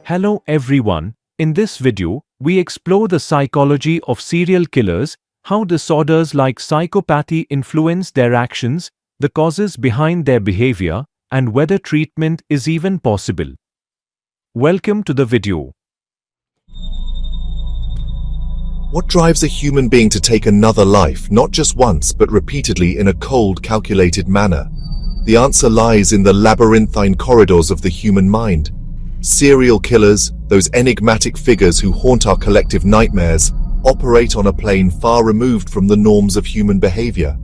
Hello everyone, in this video, we explore the psychology of serial killers, how disorders like psychopathy influence their actions, the causes behind their behavior, and whether treatment is even possible. Welcome to the video. What drives a human being to take another life, not just once, but repeatedly in a cold, calculated manner? The answer lies in the labyrinthine corridors of the human mind. Serial killers, those enigmatic figures who haunt our collective nightmares, operate on a plane far removed from the norms of human behavior.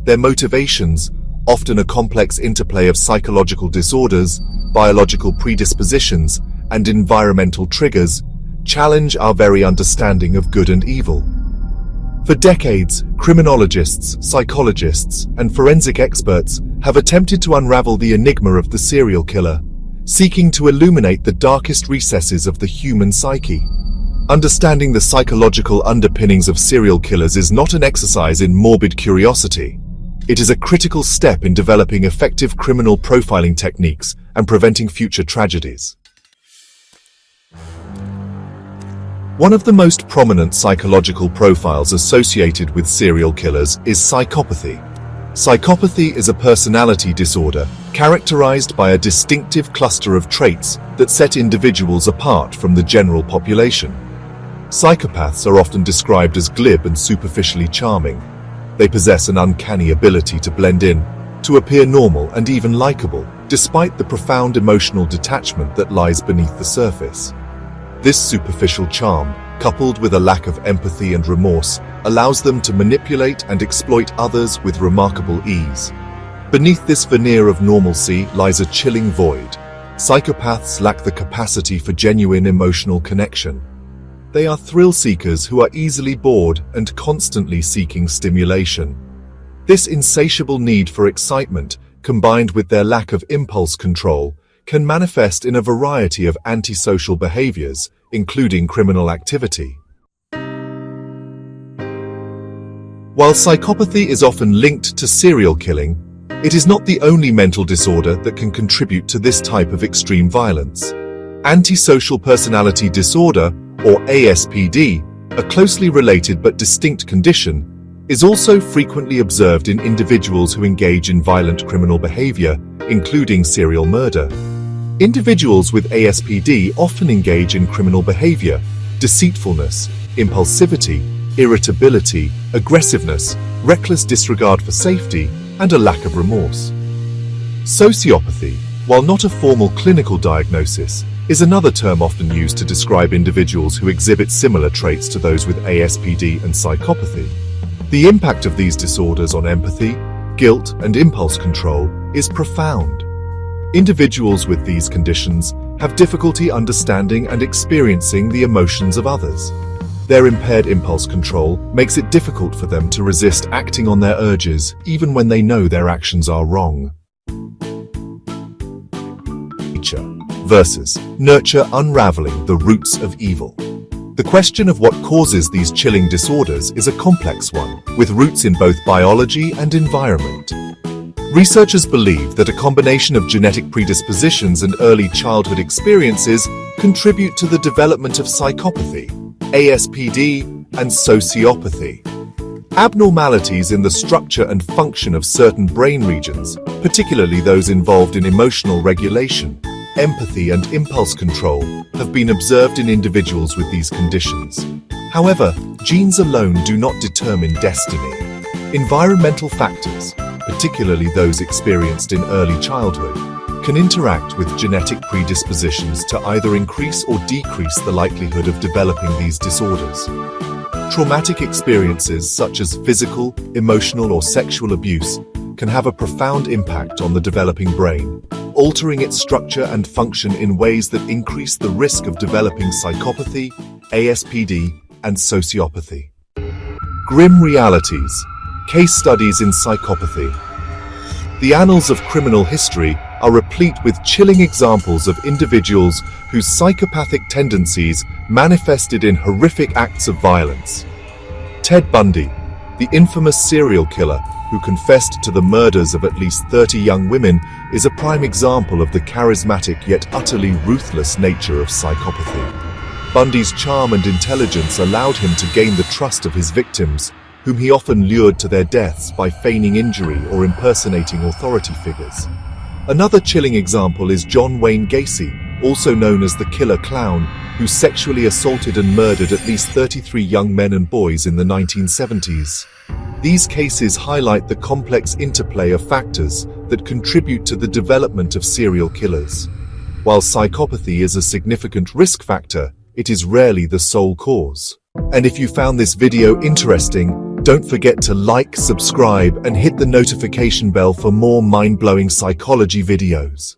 Their motivations, often a complex interplay of psychological disorders, biological predispositions, and environmental triggers, challenge our very understanding of good and evil. For decades, criminologists, psychologists, and forensic experts have attempted to unravel the enigma of the serial killer, seeking to illuminate the darkest recesses of the human psyche. Understanding the psychological underpinnings of serial killers is not an exercise in morbid curiosity. It is a critical step in developing effective criminal profiling techniques and preventing future tragedies. One of the most prominent psychological profiles associated with serial killers is psychopathy. Psychopathy is a personality disorder characterized by a distinctive cluster of traits that set individuals apart from the general population. Psychopaths are often described as glib and superficially charming. They possess an uncanny ability to blend in, to appear normal and even likable, despite the profound emotional detachment that lies beneath the surface. This superficial charm, coupled with a lack of empathy and remorse, allows them to manipulate and exploit others with remarkable ease. Beneath this veneer of normalcy lies a chilling void. Psychopaths lack the capacity for genuine emotional connection. They are thrill seekers who are easily bored and constantly seeking stimulation. This insatiable need for excitement, combined with their lack of impulse control, can manifest in a variety of antisocial behaviors, including criminal activity. While psychopathy is often linked to serial killing, it is not the only mental disorder that can contribute to this type of extreme violence. Antisocial personality disorder, or ASPD, a closely related but distinct condition, is also frequently observed in individuals who engage in violent criminal behavior, including serial murder. Individuals with ASPD often engage in criminal behavior, deceitfulness, impulsivity, irritability, aggressiveness, reckless disregard for safety, and a lack of remorse. Sociopathy, while not a formal clinical diagnosis, is another term often used to describe individuals who exhibit similar traits to those with ASPD and psychopathy. The impact of these disorders on empathy, guilt, and impulse control is profound. Individuals with these conditions have difficulty understanding and experiencing the emotions of others. Their impaired impulse control makes it difficult for them to resist acting on their urges, even when they know their actions are wrong. Nature versus nurture, unraveling the roots of evil. The question of what causes these chilling disorders is a complex one, with roots in both biology and environment. Researchers believe that a combination of genetic predispositions and early childhood experiences contribute to the development of psychopathy, ASPD, and sociopathy. Abnormalities in the structure and function of certain brain regions, particularly those involved in emotional regulation, empathy, and impulse control, have been observed in individuals with these conditions. However, genes alone do not determine destiny. Environmental factors, particularly those experienced in early childhood, can interact with genetic predispositions to either increase or decrease the likelihood of developing these disorders. Traumatic experiences such as physical, emotional, or sexual abuse can have a profound impact on the developing brain, altering its structure and function in ways that increase the risk of developing psychopathy, ASPD, and sociopathy. Grim realities. Case studies in psychopathy. The annals of criminal history are replete with chilling examples of individuals whose psychopathic tendencies manifested in horrific acts of violence. Ted Bundy, the infamous serial killer, who confessed to the murders of at least 30 young women, is a prime example of the charismatic yet utterly ruthless nature of psychopathy. Bundy's charm and intelligence allowed him to gain the trust of his victims, whom he often lured to their deaths by feigning injury or impersonating authority figures. Another chilling example is John Wayne Gacy, also known as the Killer Clown, who sexually assaulted and murdered at least 33 young men and boys in the 1970s. These cases highlight the complex interplay of factors that contribute to the development of serial killers. While psychopathy is a significant risk factor, it is rarely the sole cause. And if you found this video interesting, don't forget to like, subscribe, and hit the notification bell for more mind-blowing psychology videos.